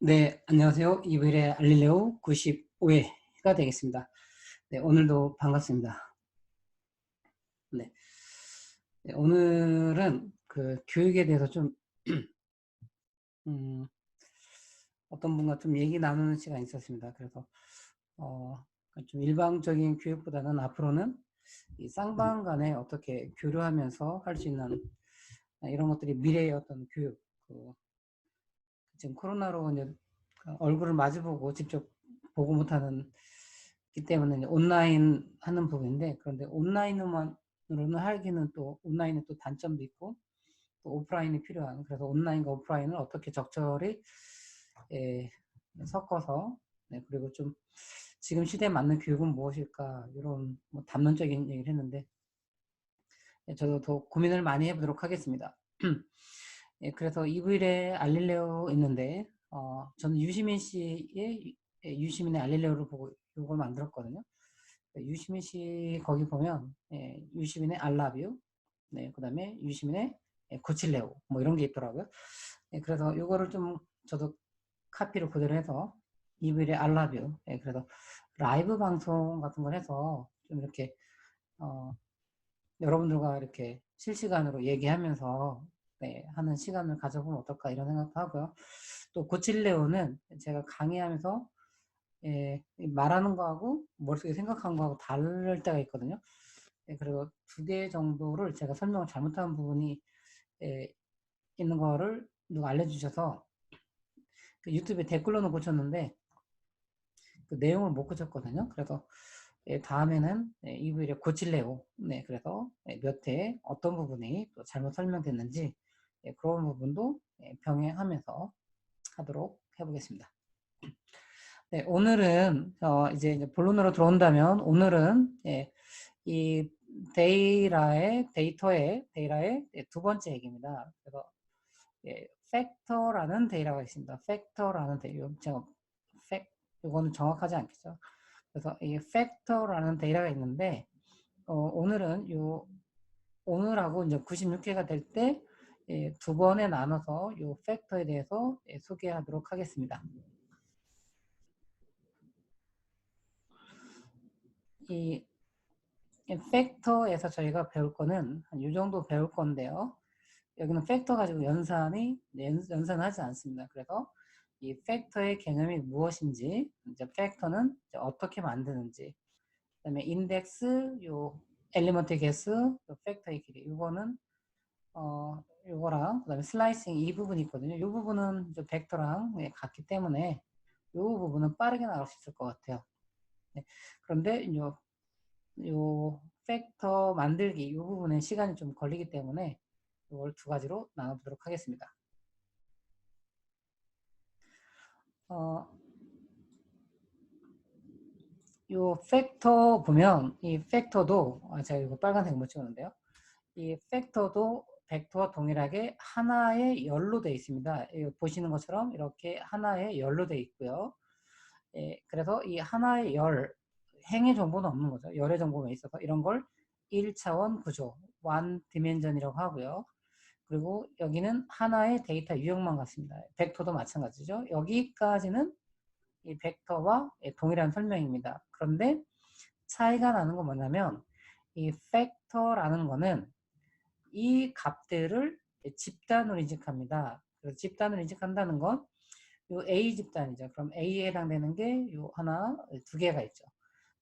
네, 안녕하세요. 이블의 알릴레오 95회가 되겠습니다. 네, 오늘도 반갑습니다. 네, 네, 오늘은 그 교육에 대해서 좀, 음, 어떤 분과 좀 얘기 나누는 시간이 있었습니다. 그래서, 어, 좀 일방적인 교육보다는 앞으로는 이 쌍방 간에 어떻게 교류하면서 할 수 있는 이런 것들이 미래의 어떤 교육, 지금 코로나로 이제 얼굴을 마주보고 직접 보고 못하는 기 때문에 이제 온라인 하는 부분인데, 그런데 온라인으로는 하기는 또 온라인에 또 단점도 있고 또 오프라인이 필요한, 그래서 온라인과 오프라인을 어떻게 적절히 예, 섞어서, 네, 그리고 좀 지금 시대에 맞는 교육은 무엇일까, 이런 뭐 담론적인 얘기를 했는데, 저도 더 고민을 많이 해보도록 하겠습니다. 예, 그래서 이브일에 알릴레오 있는데, 저는 유시민 씨의 유시민의 알릴레오를 보고 이걸 만들었거든요. 유시민 씨 거기 보면 유시민의 알라뷰, 네, 그다음에 유시민의 고칠레오 뭐 이런 게 있더라고요. 그래서 이거를 좀 저도 카피를 그대로 해서 이브일의 알라뷰, 그래서 라이브 방송 같은 걸 해서 좀 이렇게 어, 여러분들과 이렇게 실시간으로 얘기하면서 네, 하는 시간을 가져보면 어떨까 이런 생각도 하고요. 또 고칠레오는 제가 강의하면서 말하는 거하고 머릿속에 생각한 거하고 다를 때가 있거든요. 그리고 두 개 정도를 제가 설명을 잘못한 부분이 있는 거를 누가 알려주셔서 그 유튜브에 댓글로는 고쳤는데 그 내용을 못 고쳤거든요. 그래서 다음에는 이브일에 고칠래요. 네, 그래서 몇 회 어떤 부분이 또 잘못 설명됐는지 그런 부분도 병행하면서 하도록 해보겠습니다. 네, 오늘은 이제 본론으로 들어온다면 오늘은 이 데이터의 두 번째 얘기입니다. 그래서 팩터라는 데이터가 있습니다. 팩터라는 데이터, 제가 이거는 정확하지 않겠죠. 그래서 이 팩터라는 데이터가 있는데 오늘은 오늘하고 이제 96회가 될 때 두 번에 나눠서 이 팩터에 대해서 소개하도록 하겠습니다. 이 팩터에서 저희가 배울 거는 한 이 정도 배울 건데요. 여기는 팩터 가지고 연산하지 않습니다. 그래서 이 팩터의 개념이 무엇인지, 이제 팩터는 이제 어떻게 만드는지, 그다음에 인덱스, 요 엘리먼트 개수, 요 팩터의 길이, 요거는 요거랑 그다음에 슬라이싱 이 부분이 있거든요. 이 부분은 이제 벡터랑 같기 때문에 이 부분은 빠르게 나올 수 있을 것 같아요. 네. 그런데 요 팩터 만들기 이 부분에 시간이 좀 걸리기 때문에 이걸 두 가지로 나눠보도록 하겠습니다. 어, 요 팩터 보면 이 팩터도 제가 이거 빨간색 못 찍었는데요. 이 팩터도 벡터와 동일하게 하나의 열로 되어 있습니다. 보시는 것처럼 이렇게 하나의 열로 되어 있고요. 그래서 이 하나의 열, 행의 정보는 없는 거죠. 열의 정보만 있어서 이런 걸 1차원 구조, one dimension이라고 하고요. 그리고 여기는 하나의 데이터 유형만 같습니다. 벡터도 마찬가지죠. 여기까지는 이 벡터와 동일한 설명입니다. 그런데 차이가 나는 건 뭐냐면 이 팩터라는 거는 이 값들을 집단으로 인식합니다. 그래서 집단으로 인식한다는 건 요 A 집단이죠. 그럼 A에 해당되는 게 요 하나, 두 개가 있죠.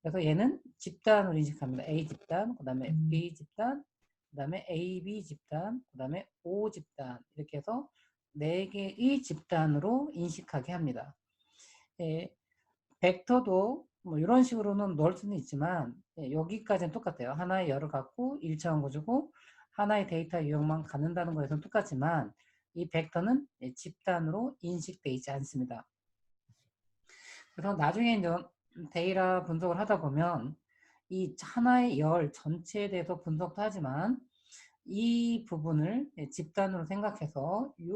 그래서 얘는 집단으로 인식합니다. A 집단, 그 다음에 B 집단, 그 다음에 AB 집단, 그 다음에 O 집단 이렇게 해서 네 개의 집단으로 인식하게 합니다. 예, 벡터도 뭐 이런 식으로는 넣을 수는 있지만 여기까지는 똑같아요. 하나의 열을 갖고 1차원 구조고 하나의 데이터 유형만 갖는다는 거에서는 똑같지만 이 벡터는 집단으로 인식되어 있지 않습니다. 그래서 나중에 이제 데이터 분석을 하다 보면 이 하나의 열 전체에 대해서 분석도 하지만 이 부분을 집단으로 생각해서 이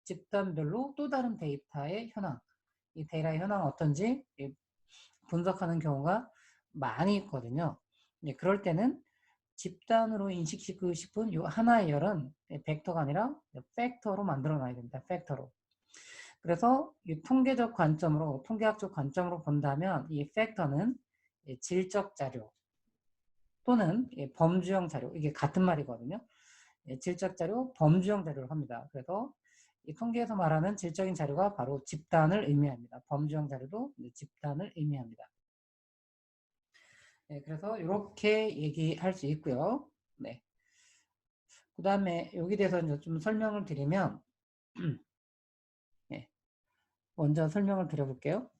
집단별로 또 다른 데이터의 현황, 이 데이터의 현황은 어떤지 분석하는 경우가 많이 있거든요. 그럴 때는 집단으로 인식시키고 싶은 이 하나의 열은 벡터가 아니라 팩터로 만들어 놔야 됩니다. 팩터로. 그래서 이 통계적 관점으로, 통계학적 관점으로 본다면 이 팩터는 질적 자료 또는 범주형 자료, 이게 같은 말이거든요. 질적 자료, 범주형 자료를 합니다. 그래서 이 통계에서 말하는 질적인 자료가 바로 집단을 의미합니다. 범주형 자료도 집단을 의미합니다. 네, 그래서 이렇게 얘기할 수 있고요. 네. 그 다음에 여기 대해서 좀 설명을 드리면, 네. 먼저 설명을 드려볼게요.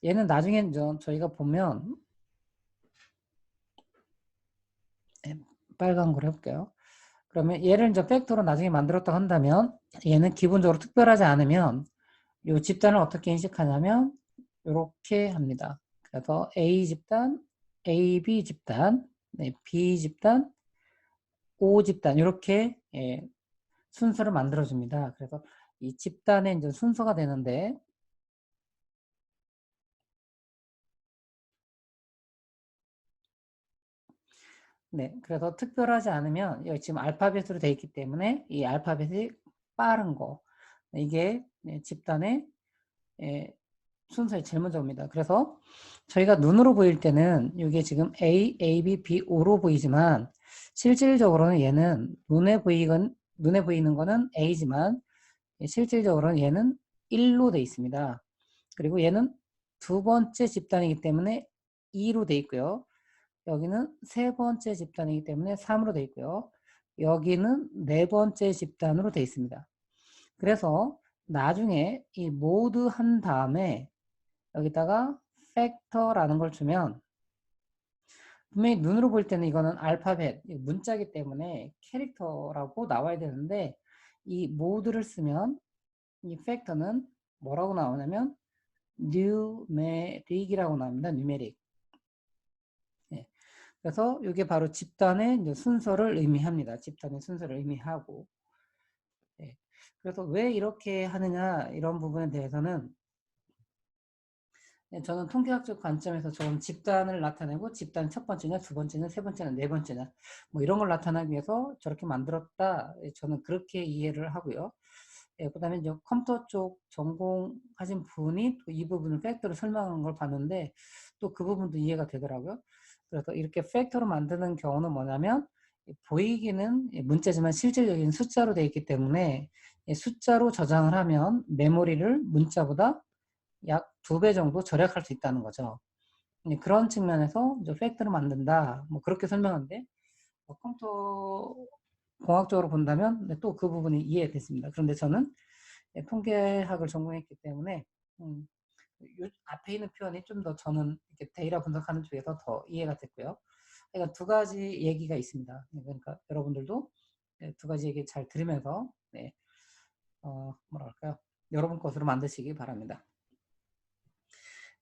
얘는 나중에 저희가 보면, 네, 빨간 걸 해볼게요. 그러면 얘를 이제 팩터로 나중에 만들었다 한다면, 얘는 기본적으로 특별하지 않으면, 이 집단을 어떻게 인식하냐면, 이렇게 합니다. 그래서 A 집단, AB 집단, 네, B 집단, O 집단, 이렇게 순서를 만들어줍니다. 그래서 이 집단의 이제 순서가 되는데, 네, 그래서 특별하지 않으면 여기 지금 알파벳으로 되어 있기 때문에 이 알파벳이 빠른 거, 이게 집단의 순서에 제일 먼저 옵니다. 그래서 저희가 눈으로 보일 때는 이게 지금 A, A, B, B, O로 보이지만 실질적으로는 얘는 눈에 보이는 거는 A지만 실질적으로는 얘는 1로 되어 있습니다. 그리고 얘는 두 번째 집단이기 때문에 2로 되어 있고요. 여기는 세 번째 집단이기 때문에 3으로 되어 있고요. 여기는 네 번째 집단으로 되어 있습니다. 그래서 나중에 이 모두 한 다음에 여기다가 팩터라는 걸 주면 분명히 눈으로 볼 때는 이거는 알파벳, 문자이기 때문에 캐릭터라고 나와야 되는데 이 모두를 쓰면 이 팩터는 뭐라고 나오냐면 numeric이라고 나옵니다. numeric. 예. 그래서 이게 바로 집단의 이제 순서를 의미합니다. 집단의 순서를 의미하고. 예. 그래서 왜 이렇게 하느냐 이런 부분에 대해서는 저는 통계학적 관점에서 저는 집단을 나타내고 집단 첫 번째냐, 두 번째냐, 세 번째냐, 네 번째냐 뭐 이런 걸 나타나기 위해서 저렇게 만들었다. 저는 그렇게 이해를 하고요. 그 다음에 이제 컴퓨터 쪽 전공하신 분이 또 이 부분을 팩터로 설명한 걸 봤는데 또 그 부분도 이해가 되더라고요. 그래서 이렇게 팩터로 만드는 경우는 뭐냐면 보이기는 문자지만 실질적인 숫자로 되어 있기 때문에 숫자로 저장을 하면 메모리를 문자보다 약 2배 정도 절약할 수 있다는 거죠. 그런 측면에서 이제 팩트를 만든다. 뭐 그렇게 설명하는데 컴퓨터 공학적으로 본다면 또 그 부분이 이해됐습니다. 그런데 저는 통계학을 전공했기 때문에 앞에 있는 표현이 좀 더 저는 이렇게 데이터 분석하는 쪽에서 더 이해가 됐고요. 그러니까 두 가지 얘기가 있습니다. 그러니까 여러분들도 두 가지 얘기 잘 들으면서 뭐랄까요? 여러분 것으로 만드시기 바랍니다.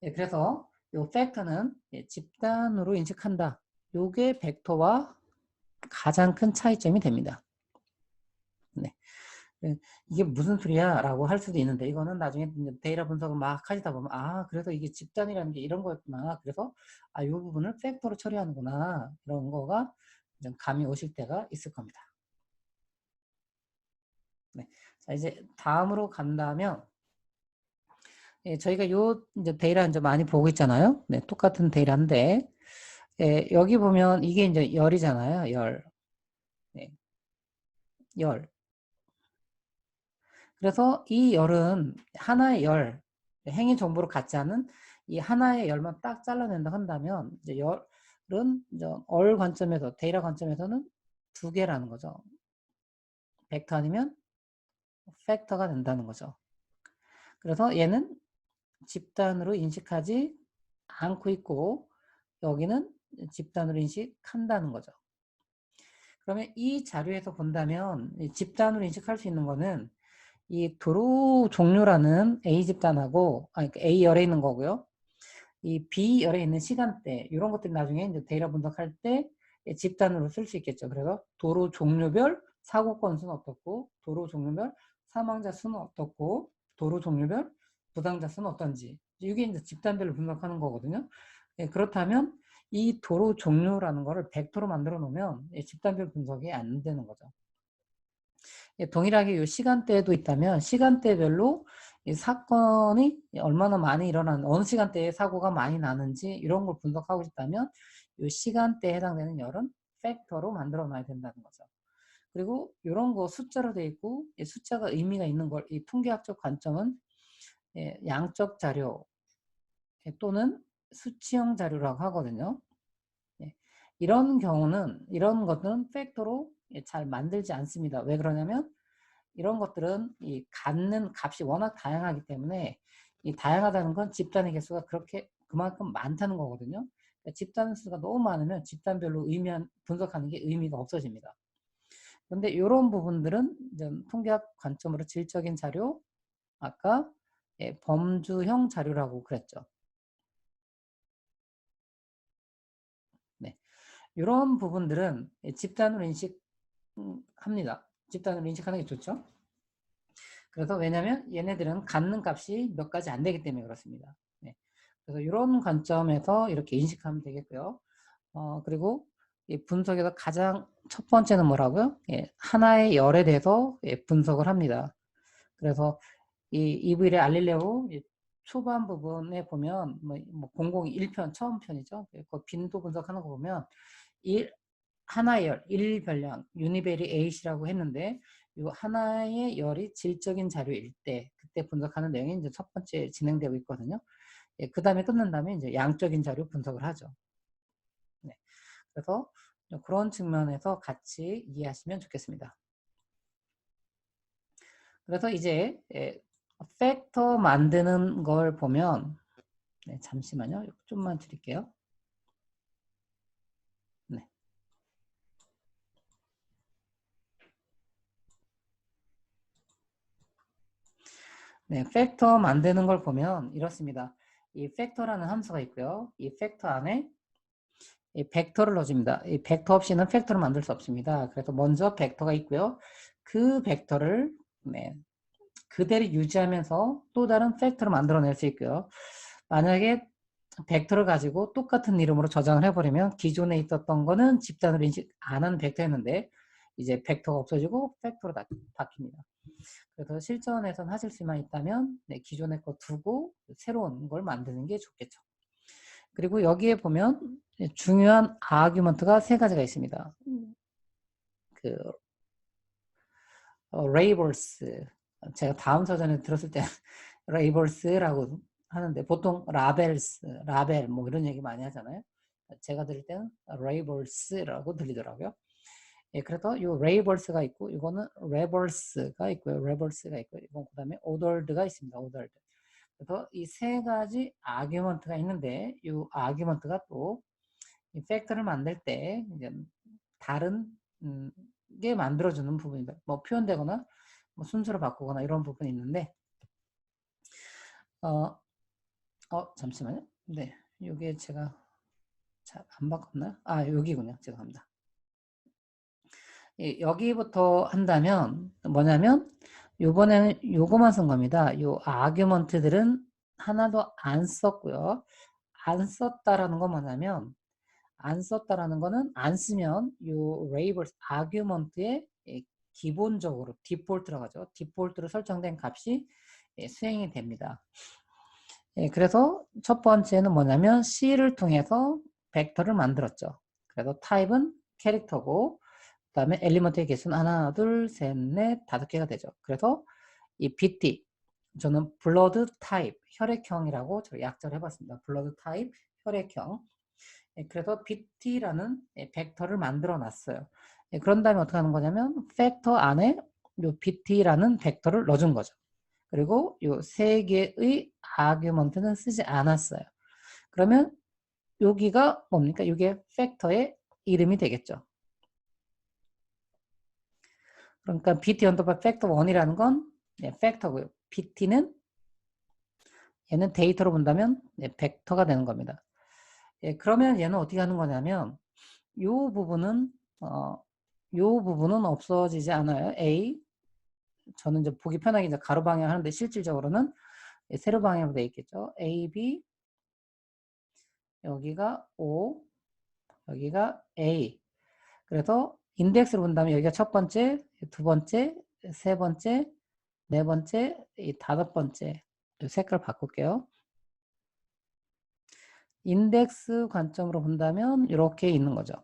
그래서 이 팩터는 집단으로 인식한다. 요게 벡터와 가장 큰 차이점이 됩니다. 네. 이게 무슨 소리야? 라고 할 수도 있는데 이거는 나중에 데이터 분석을 막 하시다 보면 그래서 이게 집단이라는 게 이런 거였구나. 그래서 이 부분을 팩터로 처리하는구나. 이런 거가 감이 오실 때가 있을 겁니다. 네. 자, 이제 다음으로 간다면 저희가 요 이제 데이터 이제 많이 보고 있잖아요. 네, 똑같은 데이터인데 여기 보면 이게 이제 열이잖아요. 열. 네, 열. 그래서 이 열은 하나의 열, 행위 정보를 갖지 않은 이 하나의 열만 딱 잘라낸다 한다면 이제 열은 이제 얼 관점에서 데이터 관점에서는 두 개라는 거죠. 벡터 아니면 팩터가 된다는 거죠. 그래서 얘는 집단으로 인식하지 않고 있고 여기는 집단으로 인식한다는 거죠. 그러면 이 자료에서 본다면 집단으로 인식할 수 있는 거는 이 도로 종류라는 A 집단하고 그러니까 A 열에 있는 거고요. 이 B 열에 있는 시간대 이런 것들이 나중에 이제 데이터 분석할 때 집단으로 쓸 수 있겠죠. 그래서 도로 종류별 사고 건수는 어떻고 도로 종류별 사망자 수는 어떻고 도로 종류별 부상자 수는 어떤지 이게 이제 집단별로 분석하는 거거든요. 그렇다면 이 도로 종류라는 거를 벡터로 만들어 놓으면 집단별 분석이 안 되는 거죠. 예, 동일하게 이 시간대에도 있다면 시간대별로 이 사건이 얼마나 많이 일어나는 어느 시간대에 사고가 많이 나는지 이런 걸 분석하고 싶다면 이 시간대에 해당되는 열은 팩터로 만들어 놔야 된다는 거죠. 그리고 이런 거 숫자로 되어 있고 이 숫자가 의미가 있는 걸 이 통계학적 관점은 예, 양적 자료 또는 수치형 자료라고 하거든요. 예, 이런 경우는 이런 것들은 팩터로 잘 만들지 않습니다. 왜 그러냐면 이런 것들은 이 갖는 값이 워낙 다양하기 때문에 이 다양하다는 건 집단의 개수가 그렇게 그만큼 많다는 거거든요. 그러니까 집단 수가 너무 많으면 집단별로 분석하는 게 의미가 없어집니다. 그런데 이런 부분들은 통계학 관점으로 질적인 자료, 아까 예, 범주형 자료라고 그랬죠. 네, 이런 부분들은 집단으로 인식합니다. 집단으로 인식하는 게 좋죠. 그래서 왜냐하면 얘네들은 갖는 값이 몇 가지 안 되기 때문에 그렇습니다. 네. 그래서 이런 관점에서 이렇게 인식하면 되겠고요. 그리고 이 분석에서 가장 첫 번째는 뭐라고요? 예, 하나의 열에 대해서 예, 분석을 합니다. 그래서 이 이브일의 알릴레오 초반 부분에 보면 뭐 001편 처음 편이죠. 그 빈도 분석하는 거 보면 하나의 열, 1별량, 유니베리에잇이라고 했는데 이 하나의 열이 질적인 자료일 때 그때 분석하는 내용이 이제 첫 번째 진행되고 있거든요. 예, 그 다음에 끝난 다음에 이제 양적인 자료 분석을 하죠. 네, 그래서 그런 측면에서 같이 이해하시면 좋겠습니다. 그래서 이제 팩터 만드는 걸 보면 네, 잠시만요. 좀만 드릴게요. 네. 네, 팩터 만드는 걸 보면 이렇습니다. 이 팩터라는 함수가 있고요. 이 팩터 안에 이 벡터를 넣어줍니다. 이 벡터 없이는 팩터를 만들 수 없습니다. 그래서 먼저 벡터가 있고요. 그 벡터를 네, 그대로 유지하면서 또 다른 팩터를 만들어낼 수 있고요. 만약에 벡터를 가지고 똑같은 이름으로 저장을 해버리면 기존에 있었던 거는 집단으로 인식 안 하는 벡터였는데 이제 벡터가 없어지고 팩터로 바뀝니다. 그래서 실전에선 하실 수만 있다면 네, 기존의 거 두고 새로운 걸 만드는 게 좋겠죠. 그리고 여기에 보면 중요한 아규먼트가 세 가지가 있습니다. 그 레이벌스 제가 다음 사전에 들었을 때 레이벌스라고 하는데 보통 라벨스, 라벨 뭐 이런 얘기 많이 하잖아요. 제가 들을 때는 레이벌스라고 들리더라고요. 예, 그래서 이 레이벌스가 있고 이거는 레벌스가 있고요. 레벌스가 있고 이건 그다음에 오더드가 있습니다. 오더드. 그래서 이 세 가지 아규먼트가 있는데 이 아규먼트가 또 이 팩터를 만들 때 이제 다른 게 만들어주는 부분이다. 뭐 표현되거나 뭐 순서를 바꾸거나 이런 부분이 있는데 어, 잠시만요. 네, 이게 제가 잘 안 바꿨나요? 아, 여기군요. 죄송합니다. 여기부터 한다면 뭐냐면 요번에는 요거만 쓴 겁니다. 요 아규먼트들은 하나도 안 썼고요. 안 썼다라는 건 뭐냐면 안 썼다라는 거는 안 쓰면 요 레이블 아규먼트에 기본적으로 디폴트라고 하죠. 디폴트로 설정된 값이 수행이 됩니다. 그래서 첫 번째는 뭐냐면 C를 통해서 벡터를 만들었죠. 그래서 타입은 캐릭터고 그다음에 엘리먼트의 개수는 하나, 둘, 셋, 넷, 다섯 개가 되죠. 그래서 이 BT 저는 블러드 타입 혈액형이라고 저 약자를 해봤습니다. 블러드 타입 혈액형. 그래서 BT라는 벡터를 만들어 놨어요. 그런 다음에 어떻게 하는 거냐면 팩터 안에 요 BT라는 벡터를 넣어준 거죠. 그리고 요 세 개의 아규먼트는 쓰지 않았어요. 그러면 여기가 뭡니까? 이게 팩터의 이름이 되겠죠. 그러니까 BT 언더바 팩터 1이라는 건 팩터고요. BT는 얘는 데이터로 본다면 벡터가 되는 겁니다. 그러면 얘는 어떻게 하는 거냐면 요 부분은 요 부분은 없어지지 않아요. A 저는 이제 보기 편하게 이제 가로 방향 하는데 실질적으로는 세로 방향으로 되어 있겠죠. A, B 여기가 O 여기가 A 그래서 인덱스로 본다면 여기가 첫 번째, 두 번째, 세 번째, 네 번째, 이 다섯 번째. 색깔 바꿀게요. 인덱스 관점으로 본다면 이렇게 있는 거죠.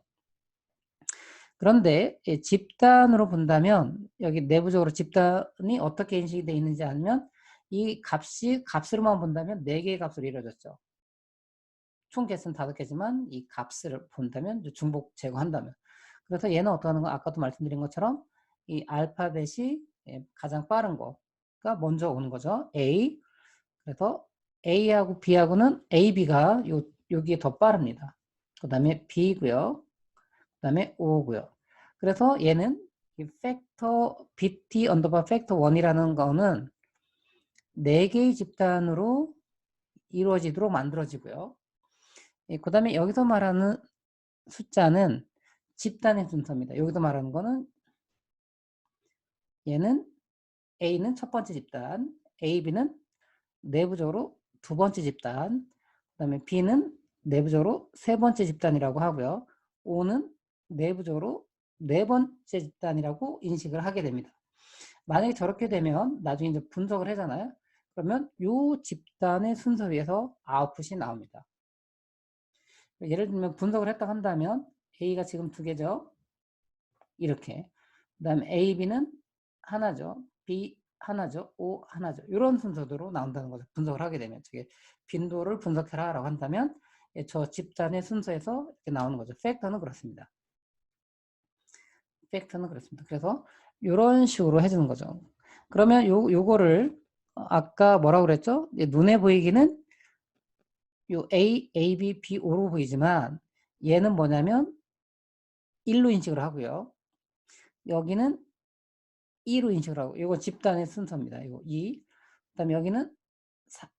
그런데 집단으로 본다면 여기 내부적으로 집단이 어떻게 인식이 되어 있는지 알면 이 값으로만 본다면 4개의 값으로 이루어졌죠. 총 개수는 5개지만 이 값을 본다면 중복 제거한다면 그래서 얘는 어떻게 하는 거 아까도 말씀드린 것처럼 이 알파벳이 가장 빠른 거가 먼저 오는 거죠. A. 그래서 A하고 B하고는 AB가 여기에 더 빠릅니다. 그 다음에 B고요. 그 다음에 O고요. 그래서 얘는 이 팩터 BT 언더바 팩터 1이라는 거는 4개의 집단으로 이루어지도록 만들어지고요. 그 다음에 여기서 말하는 숫자는 집단의 순서입니다. 여기서 말하는 거는 얘는 A는 첫 번째 집단, AB는 내부적으로 두 번째 집단, 그 다음에 B는 내부적으로 세 번째 집단이라고 하고요. O는 내부적으로 네 번째 집단이라고 인식을 하게 됩니다. 만약에 저렇게 되면 나중에 이제 분석을 하잖아요. 그러면 이 집단의 순서 위에서 아웃풋이 나옵니다. 예를 들면 분석을 했다 한다면 A가 지금 2개죠. 이렇게. 그 다음에 A, B는 하나죠. B 하나죠. O 하나죠. 이런 순서대로 나온다는 거죠. 분석을 하게 되면. 저게 빈도를 분석해라 라고 한다면 저 집단의 순서에서 이렇게 나오는 거죠. 팩터는 그렇습니다. 팩터는 그렇습니다. 그래서 이런 식으로 해주는 거죠. 그러면 요거를 아까 뭐라고 그랬죠? 눈에 보이기는 요 A, A, B, B, O로 보이지만 얘는 뭐냐면 1로 인식을 하고요. 여기는 2로 인식을 하고 이거 집단의 순서입니다. 이거 2. 그다음에 여기는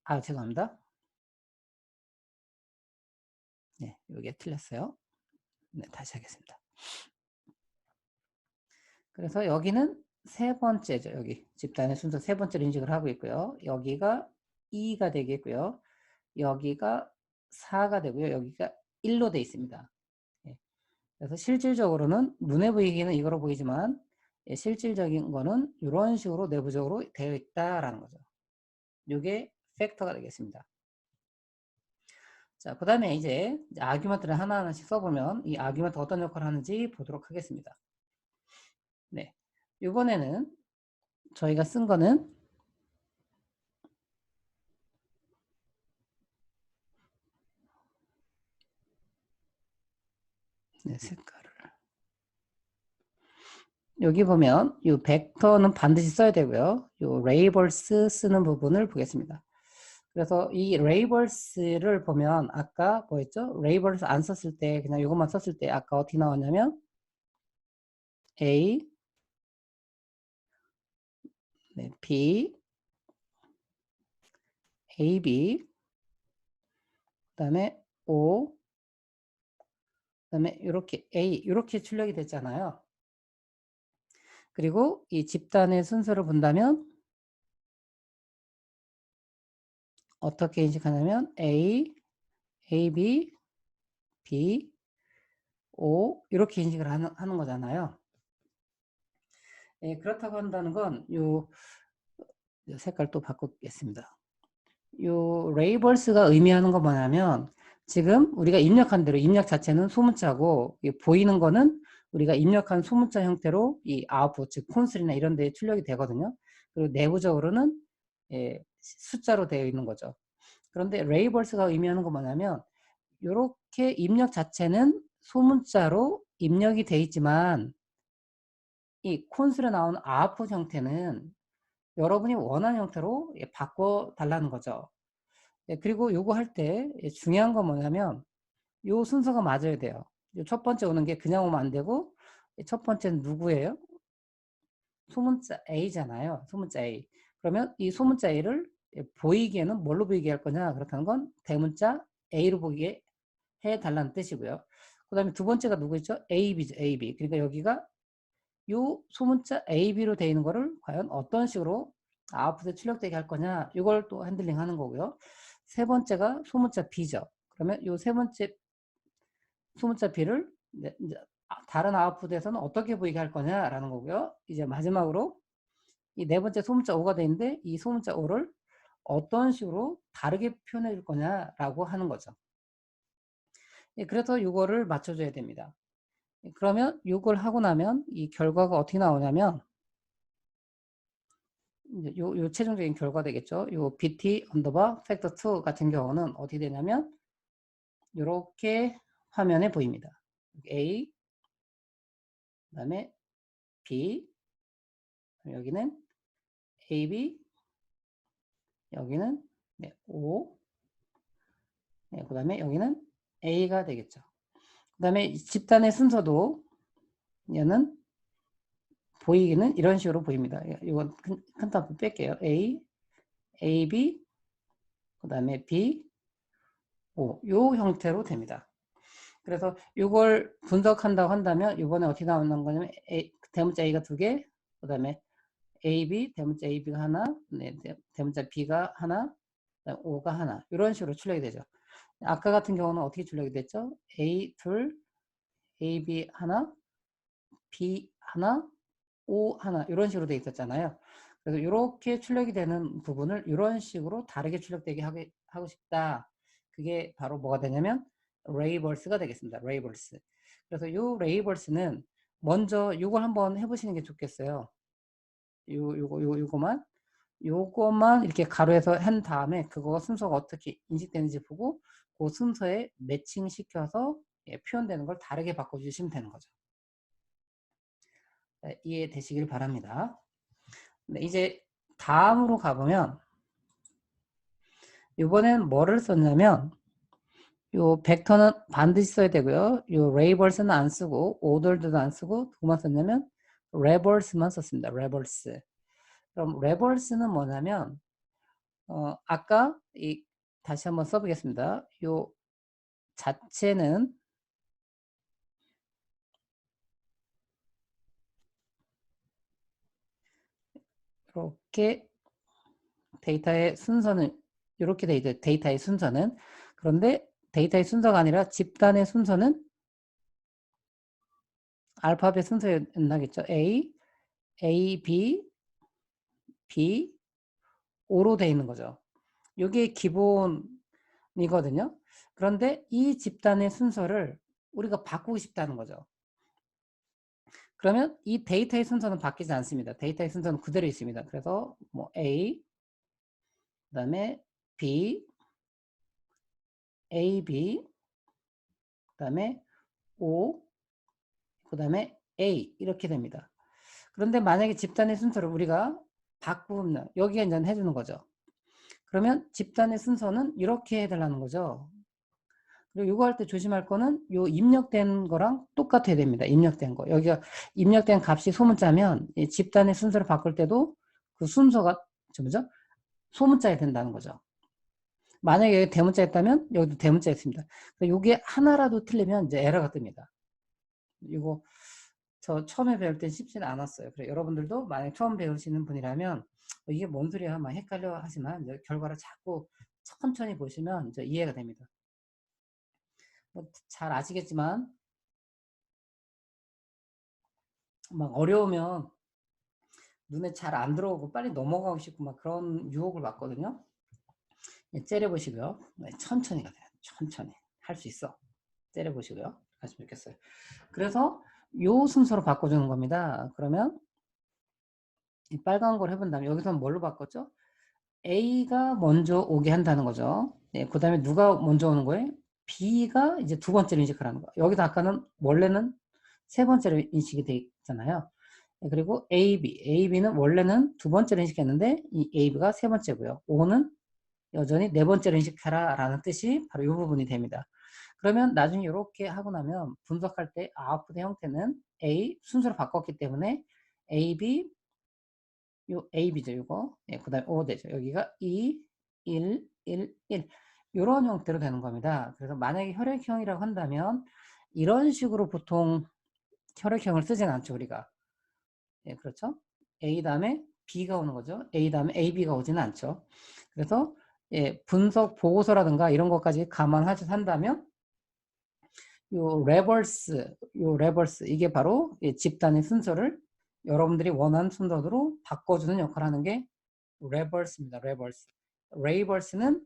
죄송합니다. 네, 여기에 틀렸어요. 네, 다시 하겠습니다. 그래서 여기는 세 번째죠. 여기 집단의 순서 세 번째로 인식을 하고 있고요. 여기가 2가 되겠고요. 여기가 4가 되고요. 여기가 1로 되어 있습니다. 네. 그래서 실질적으로는 눈에 보이기는 이거로 보이지만 실질적인 거는 이런 식으로 내부적으로 되어 있다라는 거죠. 이게 팩터가 되겠습니다. 자, 그 다음에 이제 아규먼트를 하나하나씩 써보면 이 아규먼트 어떤 역할을 하는지 보도록 하겠습니다. 네, 이번에는 저희가 쓴 거는 네, 색깔을 여기 보면 이 벡터는 반드시 써야 되고요. 이 레이벌스 쓰는 부분을 보겠습니다. 그래서 이 레이벌스를 보면 아까 뭐였죠? 레이벌스 안 썼을 때 그냥 이것만 썼을 때 아까 어떻게 나왔냐면 A, 네, B, AB, 그 다음에 O, 그 다음에 이렇게 A 이렇게 출력이 됐잖아요. 그리고 이 집단의 순서를 본다면 어떻게 인식하냐면 A, AB, B, O 이렇게 인식을 하는 거잖아요. 그렇다고 한다는 건 요 색깔 또 바꾸겠습니다. 요 레이벌스가 의미하는 건 뭐냐면 지금 우리가 입력한 대로 입력 자체는 소문자고 보이는 거는 우리가 입력한 소문자 형태로 이 아웃풋 즉 콘솔이나 이런 데에 출력이 되거든요. 그리고 내부적으로는 숫자로 되어 있는 거죠. 그런데 레이벌스가 의미하는 건 뭐냐면 이렇게 입력 자체는 소문자로 입력이 돼 있지만 이 콘솔에 나오는 아웃풋 형태는 여러분이 원하는 형태로 바꿔 달라는 거죠. 그리고 요거 할 때 중요한 건 뭐냐면 요 순서가 맞아야 돼요. 첫 번째 오는 게 그냥 오면 안 되고 첫 번째는 누구예요? 소문자 A잖아요. 소문자 A. 그러면 이 소문자 A를 보이기에는 뭘로 보이게 할 거냐? 그렇다는 건 대문자 A로 보이게 해달라는 뜻이고요. 그 다음에 두 번째가 누구였죠? AB죠. AB. 그러니까 여기가 요 소문자 AB로 되어 있는 거를 과연 어떤 식으로 아웃풋에 출력되게 할 거냐? 이걸 또 핸들링 하는 거고요. 세 번째가 소문자 B죠. 그러면 요 세 번째 소문자 B를 이제 다른 아웃풋에서는 어떻게 보이게 할 거냐라는 거고요. 이제 마지막으로 이 네 번째 소문자 O가 돼 있는데 이 소문자 O를 어떤 식으로 다르게 표현해 줄 거냐라고 하는 거죠. 예, 그래서 이거를 맞춰줘야 됩니다. 예, 그러면 이걸 하고 나면 이 결과가 어떻게 나오냐면 이제 요 최종적인 결과 되겠죠. 요 BT 언더바 팩터 2 같은 경우는 어떻게 되냐면 이렇게 화면에 보입니다. A, 그다음에 B, 여기는 AB, 여기는 네, O, 네, 그다음에 여기는 A가 되겠죠. 그다음에 집단의 순서도 얘는 보이기는 이런 식으로 보입니다. 이건 큰 탑을 뺄게요. A, AB, 그다음에 B, O 요 형태로 됩니다. 그래서 이걸 분석한다고 한다면 이번에 어떻게 나오는 거냐면 대문자 A가 2개, 그다음에 AB, 대문자 AB가 하나, 네, 대문자 B가 하나, O가 하나 이런 식으로 출력이 되죠. 아까 같은 경우는 어떻게 출력이 됐죠? A 둘, AB 하나, B 하나, O 하나 이런 식으로 돼 있었잖아요. 그래서 이렇게 출력이 되는 부분을 이런 식으로 다르게 출력되게 하고 싶다. 그게 바로 뭐가 되냐면 레이벌스가 되겠습니다. 레이벌스. 그래서 이 레이벌스는 먼저 이걸 한번 해보시는 게 좋겠어요. 요거만 이렇게 가로에서 한 다음에 그거 순서가 어떻게 인식되는지 보고 그 순서에 매칭 시켜서 표현되는 걸 다르게 바꿔주시면 되는 거죠. 네, 이해되시길 바랍니다. 네, 이제 다음으로 가보면 이번엔 뭐를 썼냐면 요 벡터는 반드시 써야 되고요. 요 레이벌스는 안 쓰고 오더들도 안 쓰고 누구만 썼냐면 레벌스만 썼습니다. 레벌스. 그럼 레벌스는 뭐냐면 아까 다시 한번 써보겠습니다. 요 자체는 이렇게 데이터의 순서는 이렇게 돼 있죠. 데이터의 순서는. 그런데 데이터의 순서가 아니라 집단의 순서는 알파벳 순서였나겠죠. A, B, B, O로 돼 있는 거죠. 이게 기본이거든요. 그런데 이 집단의 순서를 우리가 바꾸고 싶다는 거죠. 그러면 이 데이터의 순서는 바뀌지 않습니다. 데이터의 순서는 그대로 있습니다. 그래서 뭐 A, 그 다음에 B, AB, 그 다음에 O, 그 다음에 A 이렇게 됩니다. 그런데 만약에 집단의 순서를 우리가 바꾸면 여기에 이제 해주는 거죠. 그러면 집단의 순서는 이렇게 해달라는 거죠. 그리고 이거 할 때 조심할 거는 요 입력된 거랑 똑같아야 됩니다. 입력된 거. 여기가 입력된 값이 소문자면 집단의 순서를 바꿀 때도 그 순서가 뭐죠? 소문자가 된다는 거죠. 만약에 여기 대문자였다면 여기도 대문자였습니다. 이게 하나라도 틀리면 이제 에러가 뜹니다. 이거 저 처음에 배울 땐 쉽지는 않았어요. 그래 여러분들도 만약 처음 배우시는 분이라면 이게 뭔 소리야 막 헷갈려 하지만 이제 결과를 자꾸 천천히 보시면 이제 이해가 됩니다. 잘 아시겠지만 막 어려우면 눈에 잘 안 들어오고 빨리 넘어가고 싶고 막 그런 유혹을 받거든요. 째려보시고요. 천천히 가세요. 천천히 할 수 있어. 째려보시고요. 하시면 좋겠어요. 그래서 요 순서로 바꿔주는 겁니다. 그러면 이 빨간 걸 해본 다음에 여기서는 뭘로 바꿨죠? A가 먼저 오게 한다는 거죠. 네, 그 다음에 누가 먼저 오는 거예요? B가 이제 두 번째로 인식을 하는 거예요. 여기서 아까는 원래는 세 번째로 인식이 돼 있잖아요. 네, 그리고 AB는 원래는 두 번째로 인식했는데 이 AB가 세 번째고요. O는 여전히 네 번째로 인식하라 라는 뜻이 바로 이 부분이 됩니다. 그러면 나중에 이렇게 하고 나면 분석할 때 아웃풋의 형태는 A 순서를 바꿨기 때문에 AB 요 AB죠 이거. 예, 그 다음에 O 되죠. 여기가 2, 1, 1, 1 이런 형태로 되는 겁니다. 그래서 만약에 혈액형이라고 한다면 이런 식으로 보통 혈액형을 쓰진 않죠 우리가. 예, 그렇죠. A 다음에 B가 오는 거죠. A 다음에 AB가 오지는 않죠. 그래서 분석 보고서라든가 이런 것까지 감안하지 한다면 요 레버스 이게 바로 집단의 순서를 여러분들이 원하는 순서대로 바꿔주는 역할을 하는 게 레버스입니다. 레이버스는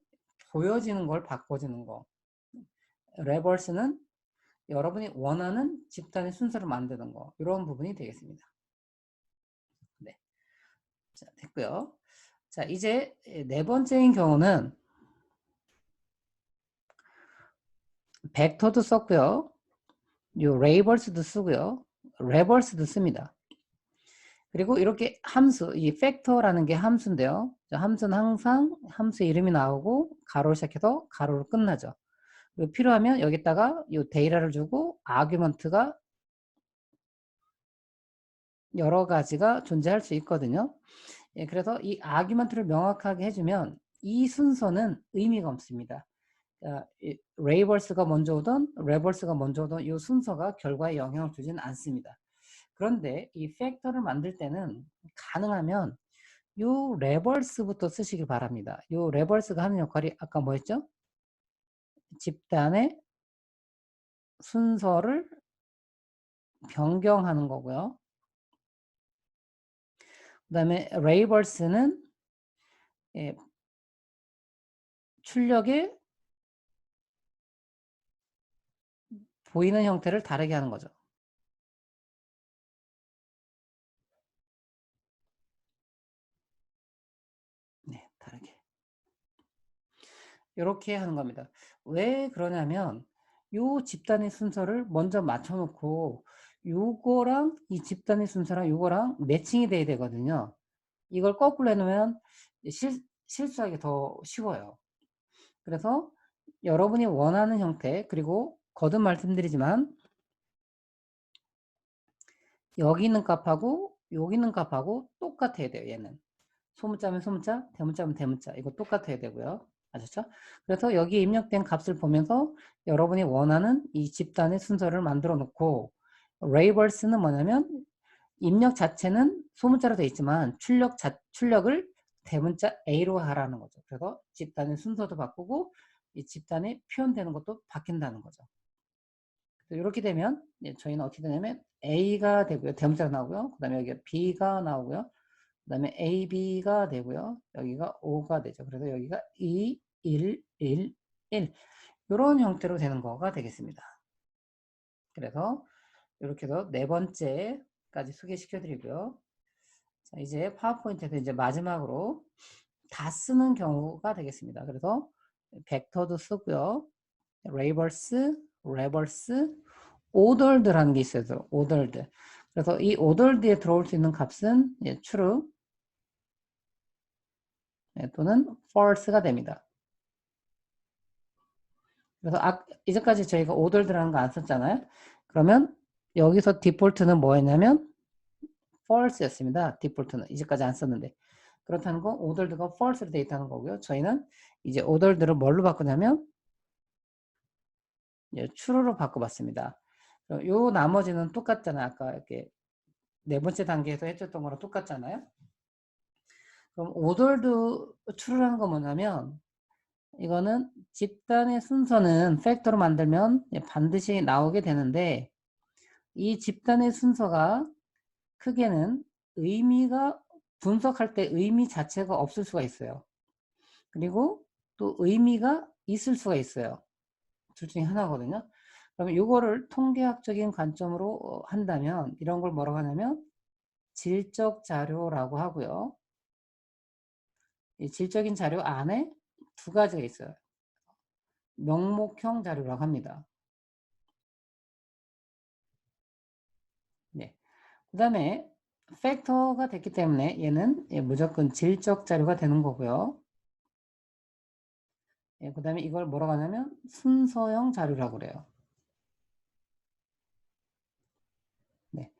보여지는 걸 바꿔주는 거. 레버스는 여러분이 원하는 집단의 순서를 만드는 거. 이런 부분이 되겠습니다. 네. 자, 됐고요. 자, 이제 네 번째인 경우는 벡터도 썼고요. 요 레이버스도 쓰고요. 레버스도 씁니다. 그리고 이렇게 함수, 이 팩터라는 게 함수인데요. 함수는 항상 함수 이름이 나오고 가로를 시작해서 가로로 끝나죠. 그리고 필요하면 여기다가 이 데이터를 주고 아규먼트가 여러 가지가 존재할 수 있거든요. 예, 그래서 이 아규먼트를 명확하게 해주면 이 순서는 의미가 없습니다. 레이버스가 먼저 오든 레버스가 먼저 오든 이 순서가 결과에 영향을 주지는 않습니다. 그런데 이 팩터를 만들 때는 가능하면 요 레버스부터 쓰시길 바랍니다. 요 레버스가 하는 역할이 아까 뭐였죠? 집단의 순서를 변경하는 거고요. 그 다음에 레이버스는 출력의 보이는 형태를 다르게 하는 거죠. 네, 다르게. 이렇게 하는 겁니다. 왜 그러냐면 요 집단의 순서를 먼저 맞춰놓고 요거랑 이 집단의 순서랑 요거랑 매칭이 돼야 되거든요. 이걸 거꾸로 해놓으면 실수하기 더 쉬워요. 그래서 여러분이 원하는 형태, 그리고 거듭 말씀드리지만 여기 있는 값하고 여기 있는 값하고 똑같아야 돼요. 얘는 소문자면 소문자, 대문자면 대문자, 이거 똑같아야 되고요. 아셨죠? 그래서 여기에 입력된 값을 보면서 여러분이 원하는 이 집단의 순서를 만들어 놓고, 레이버스는 뭐냐면 입력 자체는 소문자로 되어 있지만 출력을 대문자 A로 하라는 거죠. 그래서 집단의 순서도 바꾸고 이 집단이 표현되는 것도 바뀐다는 거죠. 이렇게 되면 저희는 어떻게 되냐면 A가 되고요. 대문자가 나오고요. 그 다음에 여기가 B가 나오고요. 그 다음에 AB가 되고요. 여기가 O가 되죠. 그래서 여기가 2, 1, 1, 1 이런 형태로 되는 거가 되겠습니다. 그래서 이렇게 해서 네 번째까지 소개시켜 드리고요. 자, 이제 파워포인트에서 이제 마지막으로 다 쓰는 경우가 되겠습니다. 그래서 벡터도 쓰고요. 레버스, 오더드라는 게 있어요. 오더드. 그래서 이 오더드에 들어올 수 있는 값은 true 또는 false가 됩니다. 그래서 이제까지 저희가 오더드라는 거 안 썼잖아요. 그러면 여기서 디폴트는 뭐였냐면 false였습니다. 디폴트는 이제까지 안 썼는데, 그렇다는 건 오더드가 false로 되어 있다는 거고요. 저희는 이제 오더드를 뭘로 바꾸냐면 true로 바꿔봤습니다. 요 나머지는 똑같잖아요. 아까 이렇게 네 번째 단계에서 해줬던 거랑 똑같잖아요. 그럼 오더드 true라는 건 뭐냐면 이거는 집단의 순서는 팩터로 만들면 반드시 나오게 되는데, 이 집단의 순서가 크게는 의미가 분석할 때 의미 자체가 없을 수가 있어요. 그리고 또 의미가 있을 수가 있어요. 둘 중에 하나거든요. 그러면 이거를 통계학적인 관점으로 한다면 이런 걸 뭐라고 하냐면 질적 자료라고 하고요. 이 질적인 자료 안에 두 가지가 있어요. 명목형 자료라고 합니다. 네. 그 다음에 팩터가 됐기 때문에 얘는 무조건 질적 자료가 되는 거고요. 그 다음에 이걸 뭐라고 하냐면 순서형 자료라고 그래요. 네.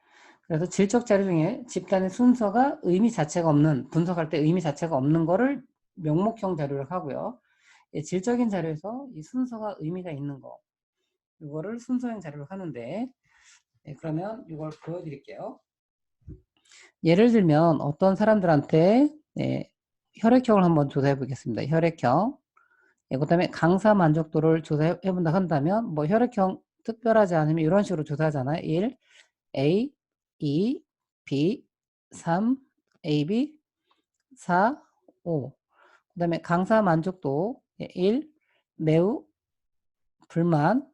그래서 질적 자료 중에 집단의 순서가 의미 자체가 없는, 분석할 때 의미 자체가 없는 거를 명목형 자료라고 하고요. 질적인 자료에서 이 순서가 의미가 있는 거, 이거를 순서형 자료로 하는데, 그러면 이걸 보여드릴게요. 예를 들면 어떤 사람들한테 혈액형을 한번 조사해 보겠습니다. 혈액형. 그 다음에 강사 만족도를 조사해 본다 한다면 뭐 혈액형 특별하지 않으면 이런 식으로 조사하잖아요. 1, A, 2, B, 3, AB, 4, 5. 그 다음에 강사 만족도 1, 매우 불만,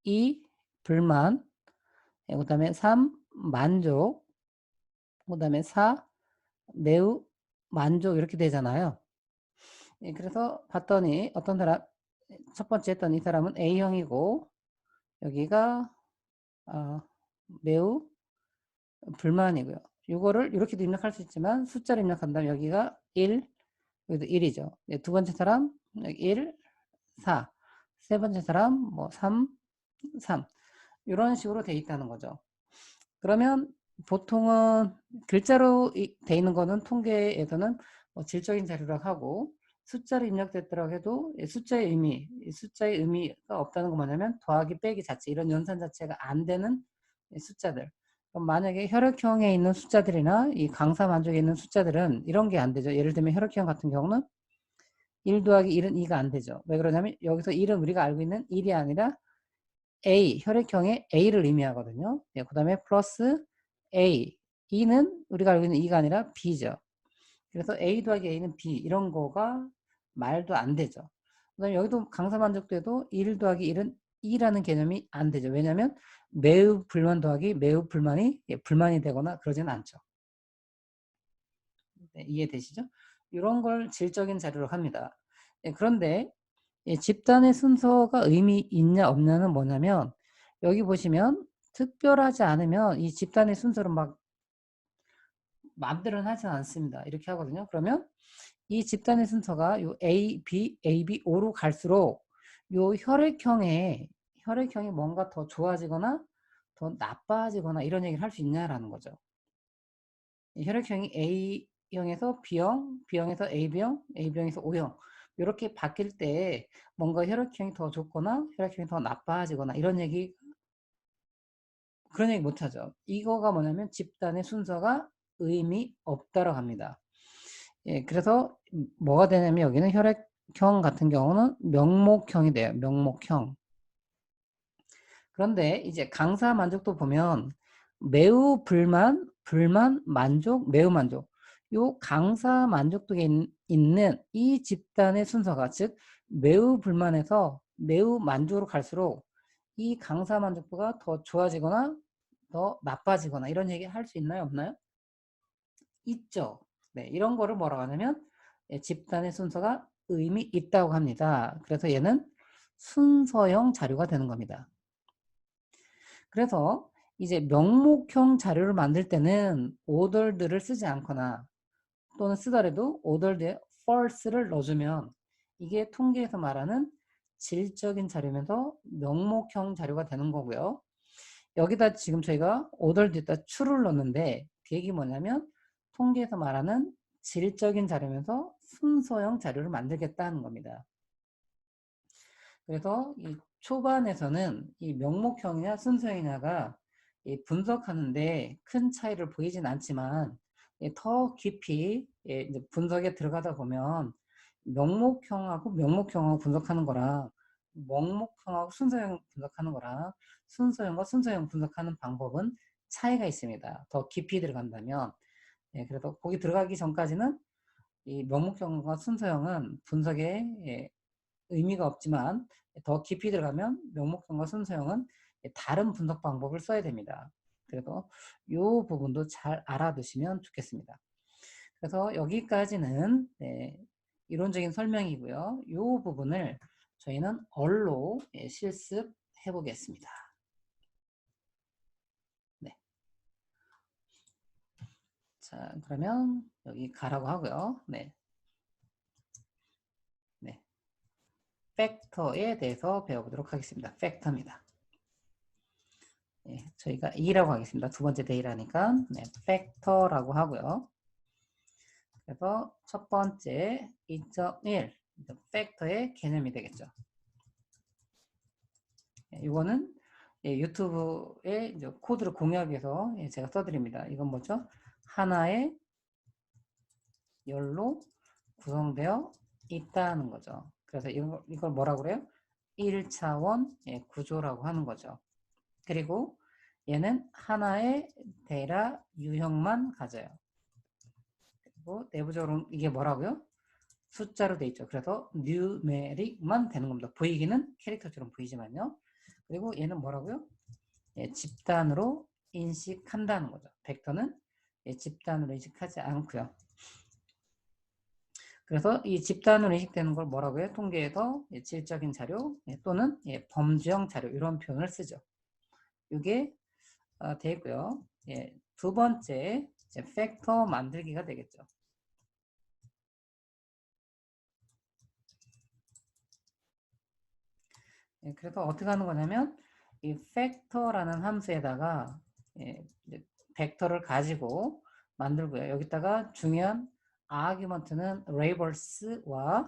2, 불만, 그 다음에 3, 만족, 그 다음에 4, 매우 만족 이렇게 되잖아요. 그래서 봤더니 어떤 사람, 첫 번째 했던 이 사람은 A형이고 여기가 매우 불만이고요. 이거를 이렇게도 입력할 수 있지만 숫자를 입력한다면 여기가 1, 여기도 1이죠. 두 번째 사람 여기 1, 4. 세 번째 사람 뭐 3, 3. 이런 식으로 돼 있다는 거죠. 그러면 보통은 글자로 돼 있는 거는 통계에서는 뭐 질적인 자료라고 하고 숫자로 입력됐더라고 해도 숫자의 의미가 없다는 건 뭐냐면 더하기 빼기 자체 이런 연산 자체가 안 되는 숫자들. 그럼 만약에 혈액형에 있는 숫자들이나 이 강사 만족에 있는 숫자들은 이런 게 안 되죠. 예를 들면 혈액형 같은 경우는 1 더하기 1은 2가 안 되죠. 왜 그러냐면 여기서 1은 우리가 알고 있는 1이 아니라 A, 혈액형의 A를 의미하거든요. 그 다음에 플러스 A, 2는 우리가 알고 있는 2가 아니라 B죠. 그래서 A 더하기 A는 B 이런 거가 말도 안 되죠. 그 다음에 여기도 강사 만족도에도 1 더하기 1은 2라는 개념이 안 되죠. 왜냐하면 매우 불만 더하기 매우 불만이 불만이 되거나 그러지는 않죠. 네, 이해되시죠? 이런 걸 질적인 자료로 합니다. 그런데 집단의 순서가 의미 있냐 없냐는 뭐냐면 여기 보시면 특별하지 않으면 이 집단의 순서를 막 마음대로는 하진 않습니다. 이렇게 하거든요. 그러면 이 집단의 순서가 요 A, B, A, B, O로 갈수록 요 혈액형이 뭔가 더 좋아지거나 더 나빠지거나 이런 얘기를 할 수 있냐라는 거죠. 혈액형이 A형에서 B형, B형에서 AB형, AB형에서 O형 이렇게 바뀔 때 뭔가 혈액형이 더 좋거나 혈액형이 더 나빠지거나 그런 얘기 못하죠. 이거가 뭐냐면 집단의 순서가 의미 없다라고 합니다. 그래서 뭐가 되냐면 여기는 혈액형 같은 경우는 명목형이 돼요. 명목형. 그런데 이제 강사 만족도 보면 매우 불만, 만족, 매우 만족. 요 강사 만족도에 있는 이 집단의 순서가 즉 매우 불만에서 매우 만족으로 갈수록 이 강사 만족도가 더 좋아지거나 더 나빠지거나 이런 얘기 할 수 있나요? 없나요? 있죠. 네, 이런 거를 뭐라고 하냐면 집단의 순서가 의미 있다고 합니다. 그래서 얘는 순서형 자료가 되는 겁니다. 그래서 이제 명목형 자료를 만들 때는 오더들을 쓰지 않거나 또는 쓰더라도 오더 뒤에 false를 넣어주면 이게 통계에서 말하는 질적인 자료면서 명목형 자료가 되는 거고요. 여기다 지금 저희가 오더 뒤에다 true를 넣었는데 그 얘기 뭐냐면 통계에서 말하는 질적인 자료면서 순서형 자료를 만들겠다는 겁니다. 그래서 이 초반에서는 이 명목형이냐 순서형이냐가 분석하는데 큰 차이를 보이진 않지만 더 깊이 이제 분석에 들어가다 보면 명목형하고 분석하는 거랑 명목형하고 순서형 분석하는 거랑 순서형과 순서형 분석하는 방법은 차이가 있습니다. 더 깊이 들어간다면 그래서 거기 들어가기 전까지는 이 명목형과 순서형은 분석에 의미가 없지만 더 깊이 들어가면 명목형과 순서형은 다른 분석 방법을 써야 됩니다. 그래서 이 부분도 잘 알아두시면 좋겠습니다. 그래서 여기까지는 이론적인 설명이고요. 이 부분을 저희는 얼로 실습해 보겠습니다. 네. 자, 그러면 여기 가라고 하고요. 네. 네. 팩터에 대해서 배워보도록 하겠습니다. 팩터입니다. 네, 저희가 2라고 하겠습니다. 두 번째 데이라니까 네, 팩터라고 하고요. 그래서 첫 번째 2.1 팩터의 개념이 되겠죠. 이거는 유튜브에 이제 코드를 공유하기 위해서 제가 써드립니다. 이건 뭐죠? 하나의 열로 구성되어 있다는 거죠. 그래서 이걸 뭐라고 그래요? 1차원 구조라고 하는 거죠. 그리고 얘는 하나의 데이터 유형만 가져요. 그리고 내부적으로 이게 뭐라고요? 숫자로 돼 있죠. 그래서 numeric만 되는 겁니다. 보이기는 캐릭터처럼 보이지만요. 그리고 얘는 뭐라고요? 집단으로 인식한다는 거죠. 벡터는 집단으로 인식하지 않고요. 그래서 이 집단으로 인식되는 걸 뭐라고 해요? 통계에서 질적인 자료 또는 범주형 자료 이런 표현을 쓰죠. 이게 되고요. 두 번째 팩터 만들기가 되겠죠. 그래서 어떻게 하는 거냐면 이 팩터라는 함수에다가 벡터를 가지고 만들고요. 여기다가 중요한 아규먼트는 레버스와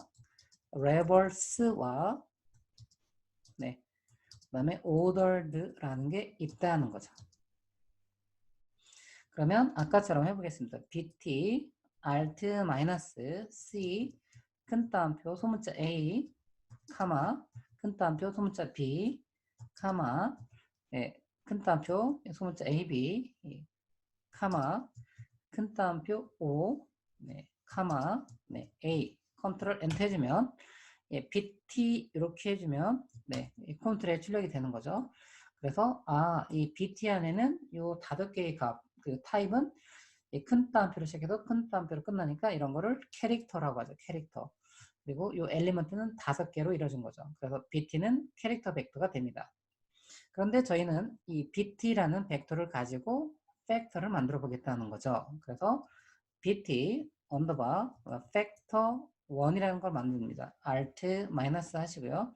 네, 그다음에 ordered라는 게 있다는 거죠. 그러면 아까처럼 해보겠습니다. bt alt -c 큰 따옴표 소문자 a 카마 큰 따옴표 소문자 b 카마 큰 따옴표 소문자 ab 카마 큰 따옴표 o 카마 a 컨트롤 엔터 해주면 bt 이렇게 해주면 컨트롤에 출력이 되는 거죠. 그래서 이 bt 안에는 요 5개의 값, 그 타입은 큰 따옴표로 시작해서 큰 따옴표로 끝나니까 이런 거를 캐릭터라고 하죠. 캐릭터. 그리고 요 엘리먼트는 5개로 이루어진 거죠. 그래서 bt는 캐릭터 벡터가 됩니다. 그런데 저희는 이 bt라는 벡터를 가지고 팩터를 만들어 보겠다는 거죠. 그래서 bt 언더바 팩터 1이라는 걸 만듭니다. alt 마이너스 하시고요.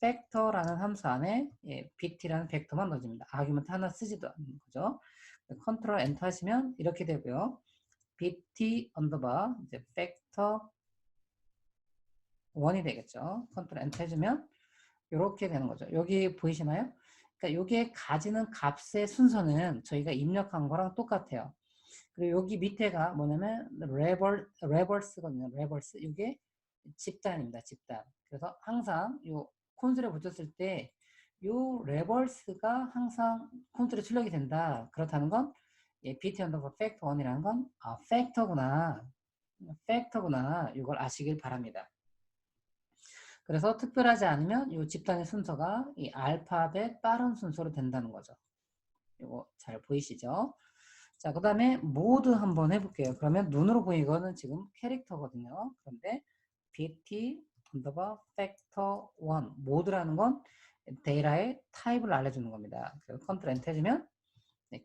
팩터라는 함수 안에 bt라는 벡터만 넣어줍니다. 아규먼트 하나 쓰지도 않는 거죠. 컨트롤 엔터 하시면 이렇게 되고요. bt 언더바 이제 팩터 1이 되겠죠. 컨트롤 엔터 해주면 이렇게 되는 거죠. 여기 보이시나요? 그러니까 여기에 가지는 값의 순서는 저희가 입력한 거랑 똑같아요. 그리고 여기 밑에가 뭐냐면 레버스거든요. 레버스. 이게 집단입니다. 집단. 그래서 항상 요 콘솔에 붙였을 때 요 레버스가 항상 콘솔에 출력이 된다. 그렇다는 건 BT 언더바 팩터 1이라는 건 팩터구나. 이걸 아시길 바랍니다. 그래서 특별하지 않으면 이 집단의 순서가 이 알파벳 빠른 순서로 된다는 거죠. 이거 잘 보이시죠? 자, 그 다음에 모드 한번 해볼게요. 그러면 눈으로 보이거는 지금 캐릭터거든요. 그런데 bt 언더바 팩터 1 모드라는 건 데이터의 타입을 알려주는 겁니다. 그래서 컨트롤 엔터 해주면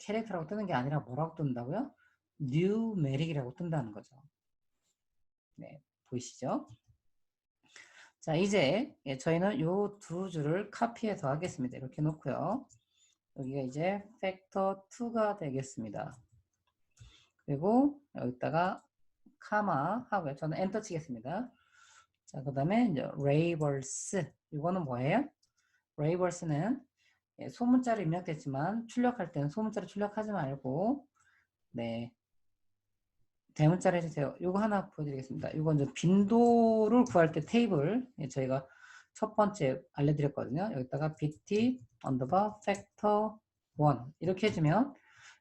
캐릭터라고 뜨는 게 아니라 뭐라고 뜬다고요? numeric이라고 뜬다는 거죠. 네, 보이시죠? 자, 이제 저희는 요 두 줄을 카피해서 하겠습니다. 이렇게 놓고요. 여기가 이제 팩터 2가 되겠습니다. 그리고 여기다가 카마 하고요. 저는 엔터 치겠습니다. 자, 그 다음에 이제 레이버스. 이거는 뭐예요? 레이버스는 소문자로 입력됐지만 출력할 때는 소문자로 출력하지 말고 대문자로 해주세요. 이거 하나 보여드리겠습니다. 이건 이제 빈도를 구할 때 테이블 저희가 첫 번째 알려드렸거든요. 여기다가 bt 언더바 팩터 1 이렇게 해주면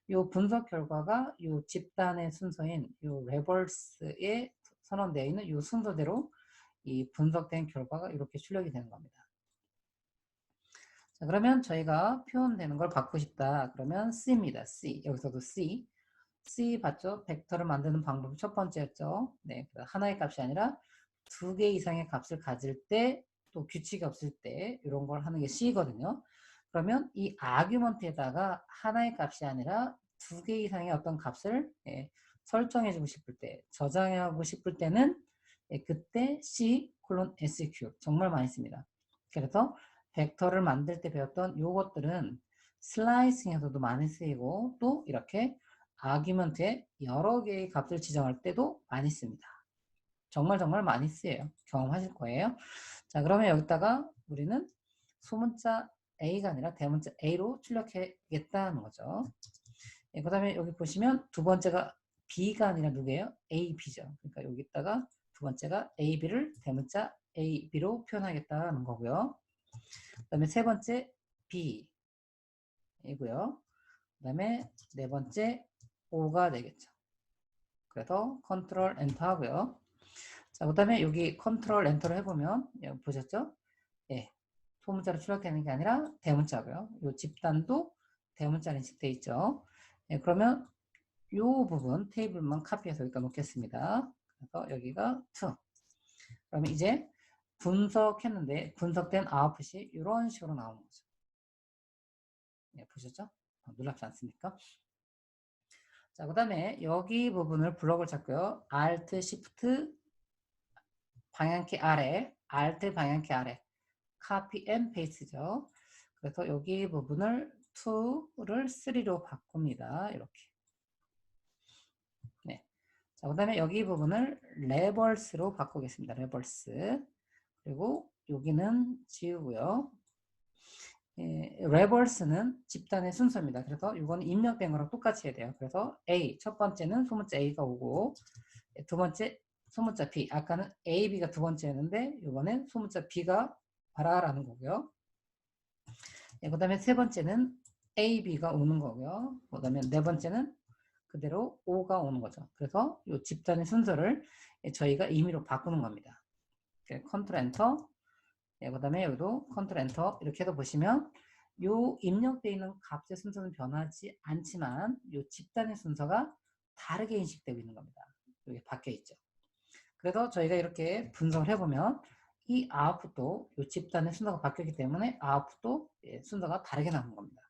이 분석 결과가 이 집단의 순서인 이 레버스에 선언되어 있는 이 순서대로 이 분석된 결과가 이렇게 출력이 되는 겁니다. 자, 그러면 저희가 표현되는 걸 받고 싶다. 그러면 C입니다. C. 여기서도 C. C 봤죠? 벡터를 만드는 방법이 첫 번째였죠. 네, 하나의 값이 아니라 2개 이상의 값을 가질 때, 또 규칙이 없을 때 이런 걸 하는 게 C거든요. 그러면 이 아규먼트에다가 하나의 값이 아니라 2개 이상의 어떤 값을 설정해주고 싶을 때, 저장하고 싶을 때는 그때 C 콜론 SQ 정말 많이 씁니다. 그래서 벡터를 만들 때 배웠던 요것들은 슬라이싱에서도 많이 쓰이고 또 이렇게 아규먼트에 여러 개의 값을 지정할 때도 많이 씁니다. 정말 많이 쓰여요. 경험하실 거예요. 자, 그러면 여기다가 우리는 소문자 A가 아니라 대문자 A로 출력하겠다는 거죠. 그 다음에 여기 보시면 두 번째가 B가 아니라 누구예요? A, B죠. 그러니까 여기다가 두 번째가 A, B를 대문자 A, B로 표현하겠다는 거고요. 그 다음에 세 번째 B이고요. 그 다음에 네 번째 O가 되겠죠. 그래서 컨트롤 엔터 하고요. 자, 그 다음에 여기 컨트롤 엔터를 해보면, 여기 보셨죠? 예. 소문자로 출력되는 게 아니라 대문자고요. 이 집단도 대문자로 인식되어 있죠. 예, 그러면 이 부분 테이블만 카피해서 여기다 놓겠습니다. 그래서 여기가 2. 그러면 이제 분석했는데 분석된 아웃풋이 이런 식으로 나오는 거죠. 예, 보셨죠? 놀랍지 않습니까? 자, 그 다음에 여기 부분을 블럭을 잡고요. Alt, Shift, 방향키 아래, Alt 방향키 아래, Copy and Paste죠. 그래서 여기 부분을 2를 3로 바꿉니다. 이렇게. 네. 자, 그 다음에 여기 부분을 레버스로 바꾸겠습니다. 레버스. 그리고 여기는 지우고요. 예, 레버스는 집단의 순서입니다. 그래서 이건 입력된 거랑 똑같이 해야 돼요. 그래서 A, 첫 번째는 소문자 A가 오고, 두 번째 소문자 B. 아까는 A, B가 두 번째였는데, 이번엔 소문자 B가 와라라는 거고요. 예, 그 다음에 세 번째는 A, B가 오는 거고요. 그 다음에 네 번째는 그대로 O가 오는 거죠. 그래서 이 집단의 순서를 저희가 임의로 바꾸는 겁니다. 컨트롤 엔터. 예, 그 다음에 여기도 컨트롤 엔터 이렇게 해서 보시면 요 입력되어 있는 값의 순서는 변하지 않지만 요 집단의 순서가 다르게 인식되고 있는 겁니다. 여기 바뀌어 있죠. 그래서 저희가 이렇게 분석을 해보면 이 아웃풋도 요 집단의 순서가 바뀌었기 때문에 아웃풋도 순서가 다르게 나오는 겁니다.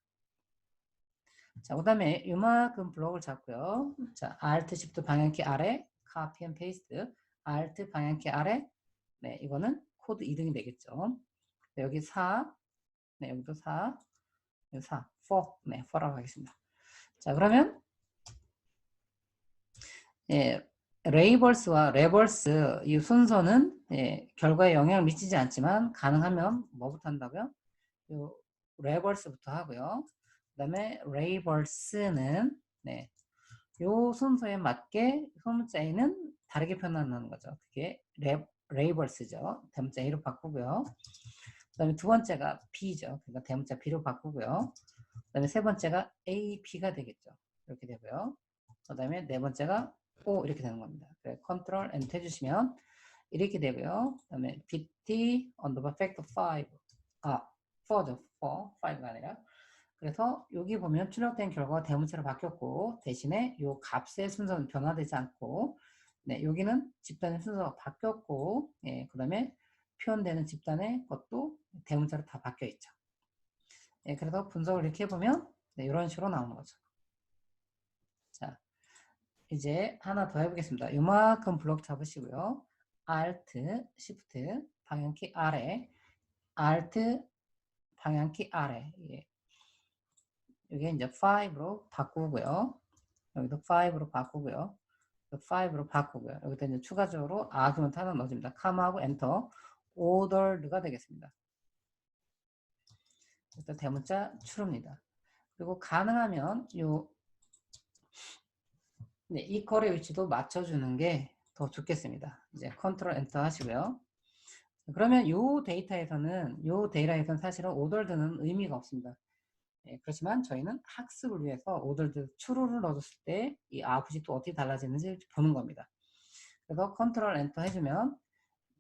자, 그 다음에 요만큼 블록을 잡고요. 자, Alt Shift 방향키 아래, Copy and Paste, Alt 방향키 아래, 네, 이거는 코드 2등이 되겠죠. 네, 여기 4, 네, 여기도 4, 여기 4, 4, 네, 4라고 하겠습니다. 자, 그러면, 예, 레이버스와 레버스 이 순서는 예, 결과에 영향을 미치지 않지만 가능하면 뭐부터 한다고요? 요 레버스부터 하고요. 그 다음에 레이버스는 네, 요 순서에 맞게 소문자 A는 다르게 표현하는 거죠. 그게 레이버스죠. 대문자 A로 바꾸고요. 그 다음에 두 번째가 B죠. 그러니까 대문자 B로 바꾸고요. 그 다음에 세 번째가 A, B가 되겠죠. 이렇게 되고요. 그 다음에 네 번째가 O 이렇게 되는 겁니다. 컨트롤 엔터 해주시면 이렇게 되고요. 그 다음에 BT 언더바 팩터 5 4죠. 4, 5가 아니라 그래서 여기 보면 출력된 결과가 대문자로 바뀌었고 대신에 이 값의 순서는 변화되지 않고 네, 여기는 집단의 순서가 바뀌었고 예, 그 다음에 표현되는 집단의 것도 대문자로 다 바뀌어 있죠. 예, 그래서 분석을 이렇게 해보면 네, 이런 식으로 나오는 거죠. 자, 이제 하나 더 해보겠습니다. 요만큼 블록 잡으시고요. Alt, Shift, 방향키 아래, Alt, 방향키 아래. 예. 이게 이제 5로 바꾸고요. 여기도 5로 바꾸고요. 5로 바꾸고요. 여기다 이제 추가적으로 아규먼트 하나 넣어줍니다. 카마하고 엔터. ordered가 되겠습니다. 일단 대문자 true입니다. 그리고 가능하면 요 네, equal의 위치도 맞춰주는 게 더 좋겠습니다. 이제 컨트롤 엔터 하시고요. 그러면 요 데이터에서는 사실은 ordered는 의미가 없습니다. 예, 그렇지만 저희는 학습을 위해서 ordered true를 넣었을 때 이 아웃풋이 또 어떻게 달라지는지 보는 겁니다. 그래서 컨트롤 엔터 해주면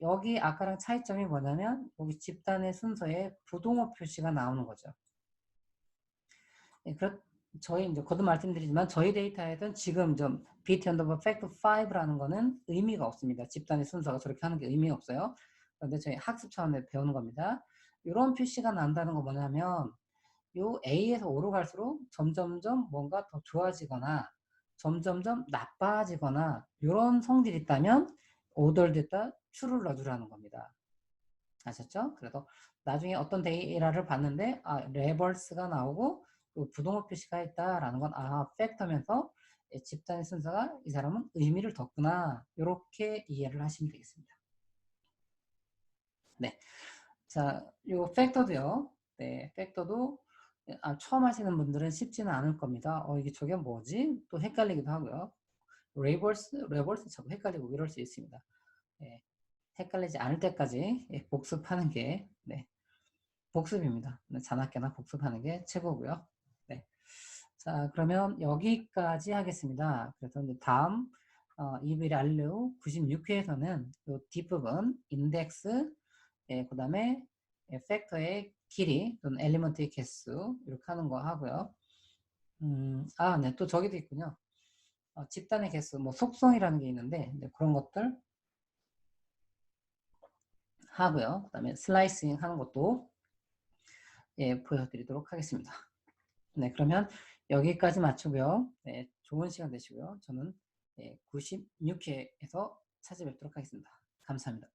여기 아까랑 차이점이 뭐냐면 여기 집단의 순서에 부동호 표시가 나오는 거죠. 예, 저희 이제 거듭 말씀드리지만 저희 데이터에서는 지금 좀 BT 언더바 팩트 5라는 거는 의미가 없습니다. 집단의 순서가 저렇게 하는 게 의미 없어요. 그런데 저희 학습 차원에서 배우는 겁니다. 이런 표시가 난다는 거 뭐냐면 요 A에서 O로 갈수록 점점점 뭔가 더 좋아지거나 점점점 나빠지거나 이런 성질이 있다면 ordered에다 true를 넣어주라는 겁니다. 아셨죠? 그래서 나중에 어떤 데이터를 봤는데 레버스가 나오고 부동호 표시가 있다라는 건 팩터면서 집단의 순서가 이 사람은 의미를 뒀구나 이렇게 이해를 하시면 되겠습니다. 네, 자, 요 팩터도요. 네, 팩터도 처음 하시는 분들은 쉽지는 않을 겁니다. 이게 저게 뭐지? 또 헷갈리기도 하고요. 레버스 자꾸 헷갈리고 이럴 수 있습니다. 네, 헷갈리지 않을 때까지 복습하는 게 네, 복습입니다. 자나깨나 복습하는 게 최고고요. 네. 자, 그러면 여기까지 하겠습니다. 그래서 이제 다음 EV를 알려 96회에서는 이 뒷부분 인덱스, 그 다음에 팩터의 길이 또는 엘리먼트의 개수 이렇게 하는 거 하고요. 네, 또 저기도 있군요. 집단의 개수, 뭐 속성이라는 게 있는데 그런 것들 하고요. 그 다음에 슬라이싱 하는 것도 보여드리도록 하겠습니다. 네, 그러면 여기까지 마치고요. 네, 좋은 시간 되시고요. 저는 96회에서 찾아뵙도록 하겠습니다. 감사합니다.